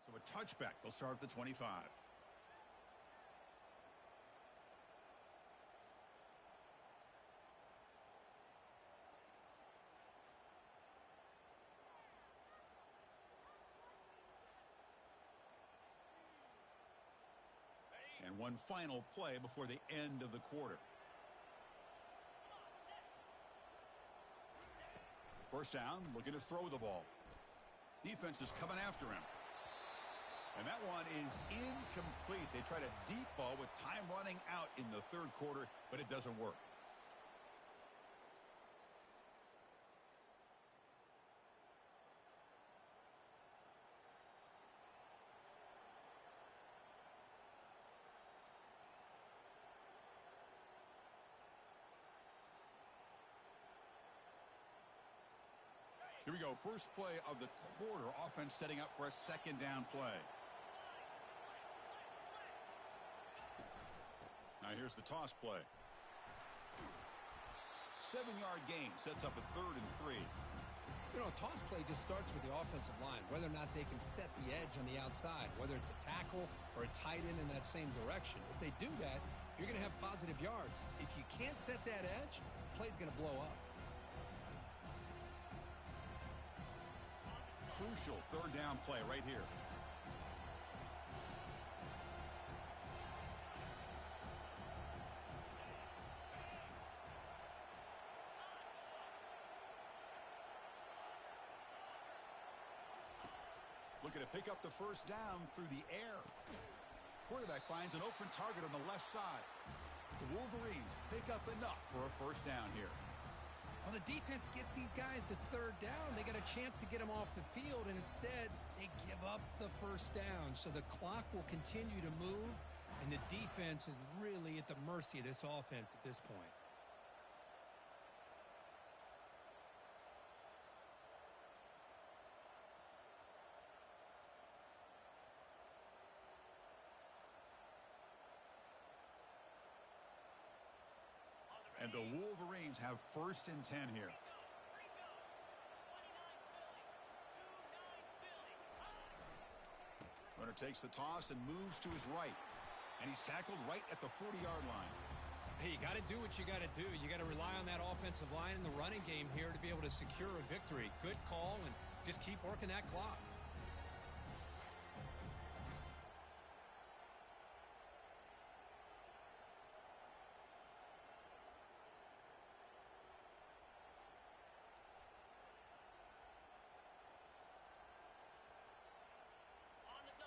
A: So a touchback. They'll start at the 25. And one final play before the end of the quarter. First down, looking to throw the ball. Defense is coming after him. And that one is incomplete. They tried a deep ball with time running out in the third quarter, but it doesn't work. Here we go. First play of the quarter. Offense setting up for a second down play. Now here's the toss play. 7-yard gain sets up a 3rd and 3.
B: You know, a toss play just starts with the offensive line, whether or not they can set the edge on the outside, whether it's a tackle or a tight end in that same direction. If they do that, you're going to have positive yards. If you can't set that edge, the play's going to blow up.
A: Crucial 3rd down play right here. Looking to pick up the first down through the air. Quarterback finds an open target on the left side. The Wolverines pick up enough for a first down here.
B: Well, the defense gets these guys to 3rd down. They got a chance to get them off the field, and instead they give up the first down. So the clock will continue to move, and the defense is really at the mercy of this offense at this point.
A: And the Wolverines have 1st and 10 here. Runner takes the toss and moves to his right. And he's tackled right at the 40-yard line.
C: Hey, you got to do what you got to do. You got to rely on that offensive line in the running game here to be able to secure a victory. Good call, and just keep working that clock.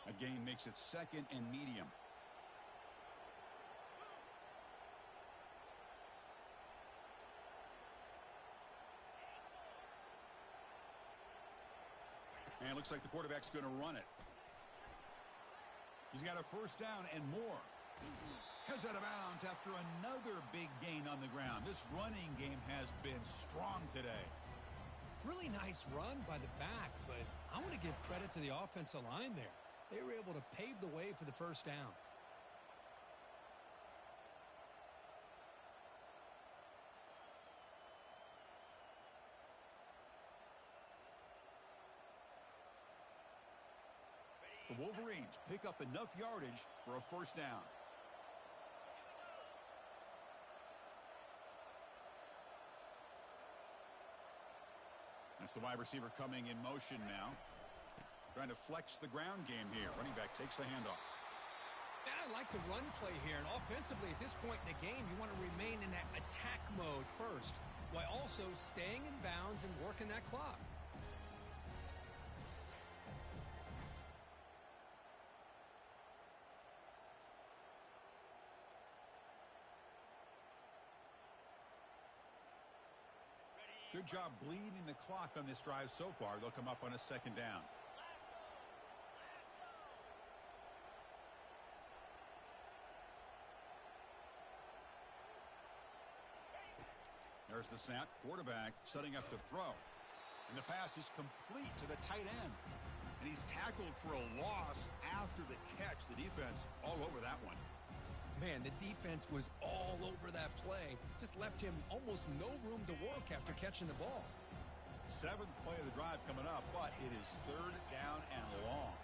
A: A gain makes it 2nd and medium. And it looks like the quarterback's going to run it. He's got a 1st down and more. Heads out of bounds after another big gain on the ground. This running game has been strong today.
C: Really nice run by the back, but I want to give credit to the offensive line there. They were able to pave the way for the 1st down.
A: The Wolverines pick up enough yardage for a 1st down. That's the wide receiver coming in motion now. Trying to flex the ground game here. Running back takes the handoff.
C: Yeah, I like the run play here. And offensively, at this point in the game, you want to remain in that attack mode first, while also staying in bounds and working that clock.
A: Good job bleeding the clock on this drive so far. They'll come up on a 2nd down. There's the snap. Quarterback setting up to throw. And the pass is complete to the tight end. And he's tackled for a loss after the catch. The defense all over that one.
C: Man, the defense was all over that play. Just left him almost no room to work after catching the ball.
A: 7th play of the drive coming up, but it is 3rd down and long.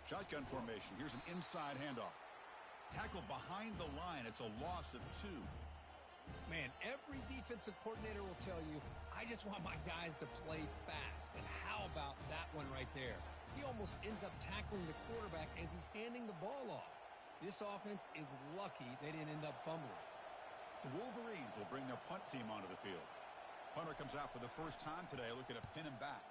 A: Shotgun formation. Here's an inside handoff. Tackle behind the line. It's a loss of 2.
C: Man, every defensive coordinator will tell you, I just want my guys to play fast. And how about that one right there? He almost ends up tackling the quarterback as he's handing the ball off. This offense is lucky they didn't end up fumbling.
A: The Wolverines will bring their punt team onto the field. Punter comes out for the 1st time today, looking to pin him back.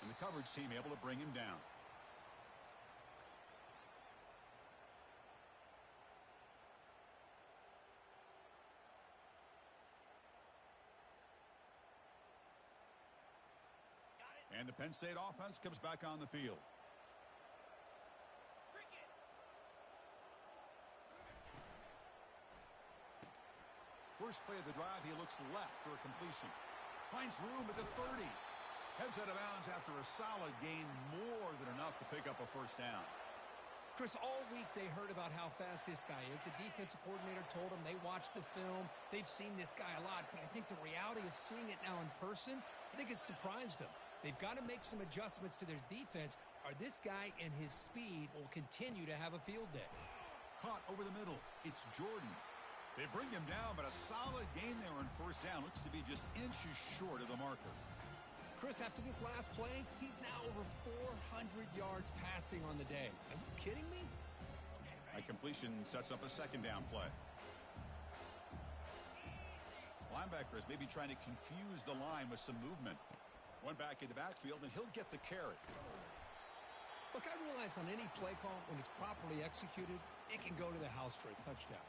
A: And the coverage team able to bring him down. And the Penn State offense comes back on the field. First play of the drive, he looks left for a completion. Finds room at the 30. Heads out of bounds after a solid gain, more than enough to pick up a 1st down.
C: Chris, all week they heard about how fast this guy is. The defensive coordinator told them they watched the film. They've seen this guy a lot, but I think the reality of seeing it now in person, I think it's surprised them. They've got to make some adjustments to their defense, or this guy and his speed will continue to have a field day.
A: Caught over the middle. It's Jordan. They bring him down, but a solid gain there on 1st down. Looks to be just inches short of the marker.
C: Chris, after this last play, he's now over 400 yards passing on the day. Are you kidding me?
A: A completion sets up a 2nd down play. Linebackers maybe trying to confuse the line with some movement. One back in the backfield, and he'll get the carry.
C: Look, I realize on any play call, when it's properly executed, it can go to the house for a touchdown.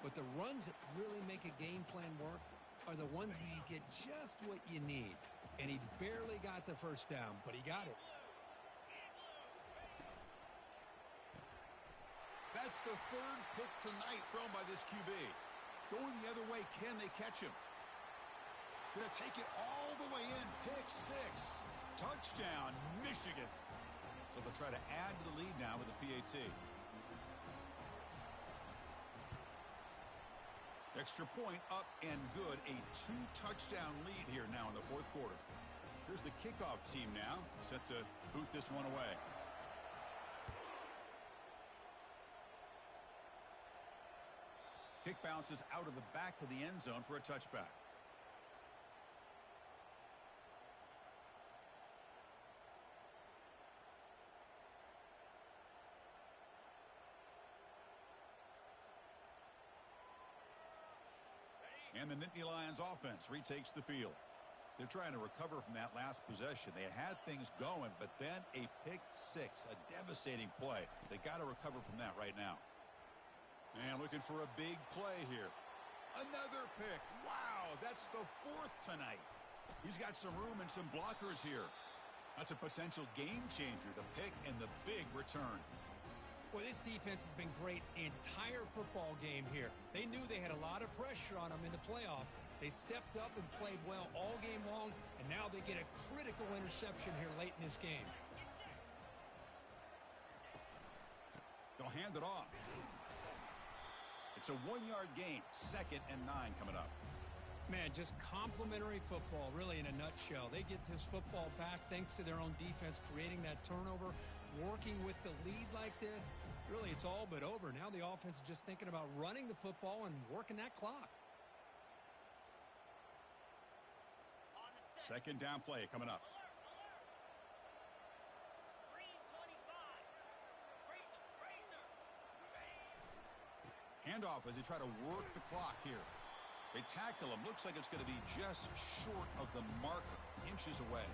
C: But the runs that really make a game plan work are the ones where you get just what you need. And he barely got the 1st down, but he got it.
A: That's the 3rd pick tonight thrown by this QB. Going the other way, can they catch him? Gonna take it all the way in. Pick 6. Touchdown, Michigan. So So they'll try to add to the lead now with the PAT. Extra point up and good. A 2-touchdown lead here now in the fourth quarter. Here's the kickoff team now, set to boot this one away. Kick bounces out of the back of the end zone for a touchback. And the Nittany Lions offense retakes the field. They're trying to recover from that last possession. They had things going, but then a pick six, a devastating play. They got to recover from that right now. And looking for a big play here. Another pick. Wow, that's the fourth tonight. He's got some room and some blockers here. That's a potential game changer, the pick and the big return.
C: Well, this defense has been great the entire football game here. They knew they had a lot of pressure on them in the playoff. They stepped up and played well all game long, and now they get a critical interception here late in this game.
A: They'll hand it off. It's a 1-yard gain, 2nd and 9 coming up.
C: Man, just complimentary football, really, in a nutshell. They get this football back thanks to their own defense, creating that turnover, working with the lead like this. Really, it's all but over. Now the offense is just thinking about running the football and working that clock.
A: 2nd down play coming up. Handoff as they try to work the clock here. They tackle him. Looks like it's going to be just short of the marker, inches away.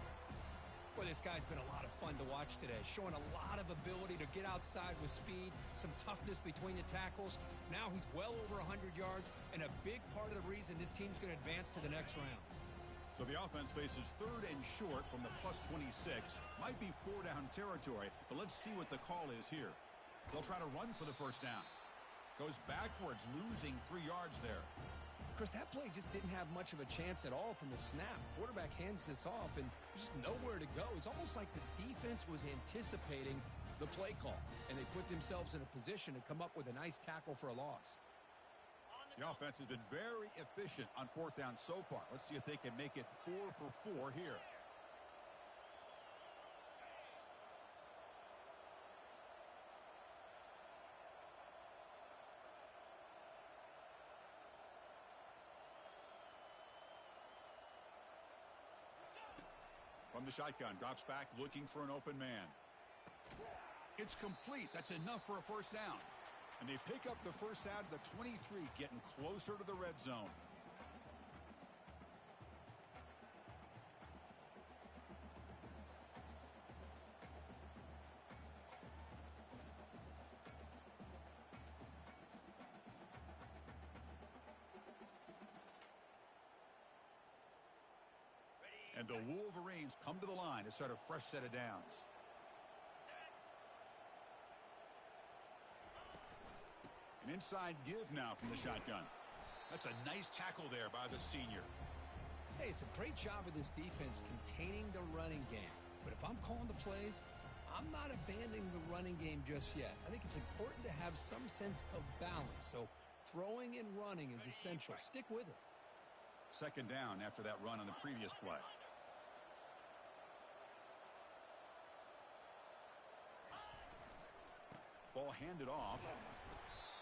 C: Well, this guy's been a lot of fun to watch today, showing a lot of ability to get outside with speed, some toughness between the tackles. Now he's well over 100 yards, and a big part of the reason this team's going to advance to the next round.
A: So the offense faces 3rd and short from the +26. Might be 4-down territory, but let's see what the call is here. They'll try to run for the first down. Goes backwards, losing 3 yards there.
B: Chris, that play just didn't have much of a chance at all from the snap. Quarterback hands this off, and there's just nowhere to go. It's almost like the defense was anticipating the play call, and they put themselves in a position to come up with a nice tackle for a loss.
A: The offense has been very efficient on 4th down so far. Let's see if they can make it 4 for 4 here. From the shotgun, drops back, looking for an open man. It's complete. That's enough for a first down. And they pick up the first out of the 23, getting closer to the red zone. And the Wolverines come to the line to start a fresh set of downs. An inside give now from the shotgun. That's a nice tackle there by the senior.
B: Hey, it's a great job of this defense containing the running game. But if I'm calling the plays, I'm not abandoning the running game just yet. I think it's important to have some sense of balance. So throwing and running is essential. Stick with it.
A: 2nd down after that run on the previous play. Ball handed off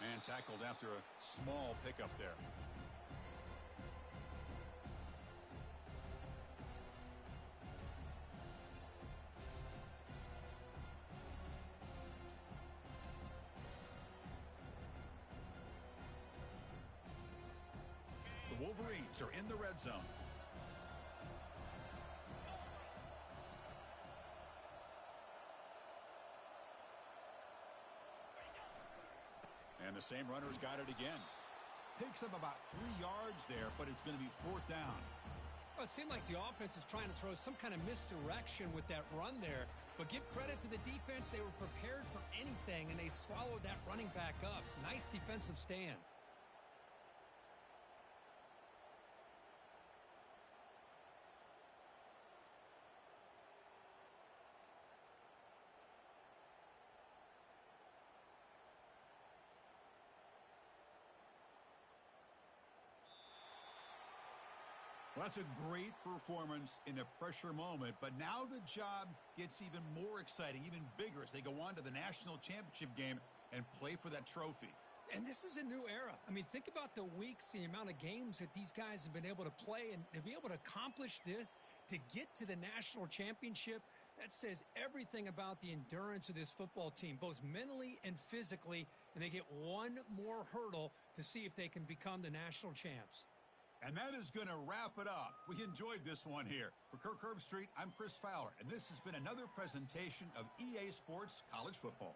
A: and tackled after a small pickup there. The Wolverines are in the red zone. And the same runner's got it again. Picks up about 3 yards there, but it's going to be 4th down.
C: Well, it seemed like the offense is trying to throw some kind of misdirection with that run there. But give credit to the defense. They were prepared for anything, and they swallowed that running back up. Nice defensive stand.
A: Well, that's a great performance in a pressure moment, but now the job gets even more exciting, even bigger as they go on to the national championship game and play for that trophy.
C: And this is a new era. I mean, think about the weeks, the amount of games that these guys have been able to play, and to be able to accomplish this, to get to the national championship, that says everything about the endurance of this football team, both mentally and physically, and they get one more hurdle to see if they can become the national champs.
A: And that is going to wrap it up. We enjoyed this one here. For Kirk Herbstreit, I'm Chris Fowler, and this has been another presentation of EA Sports College Football.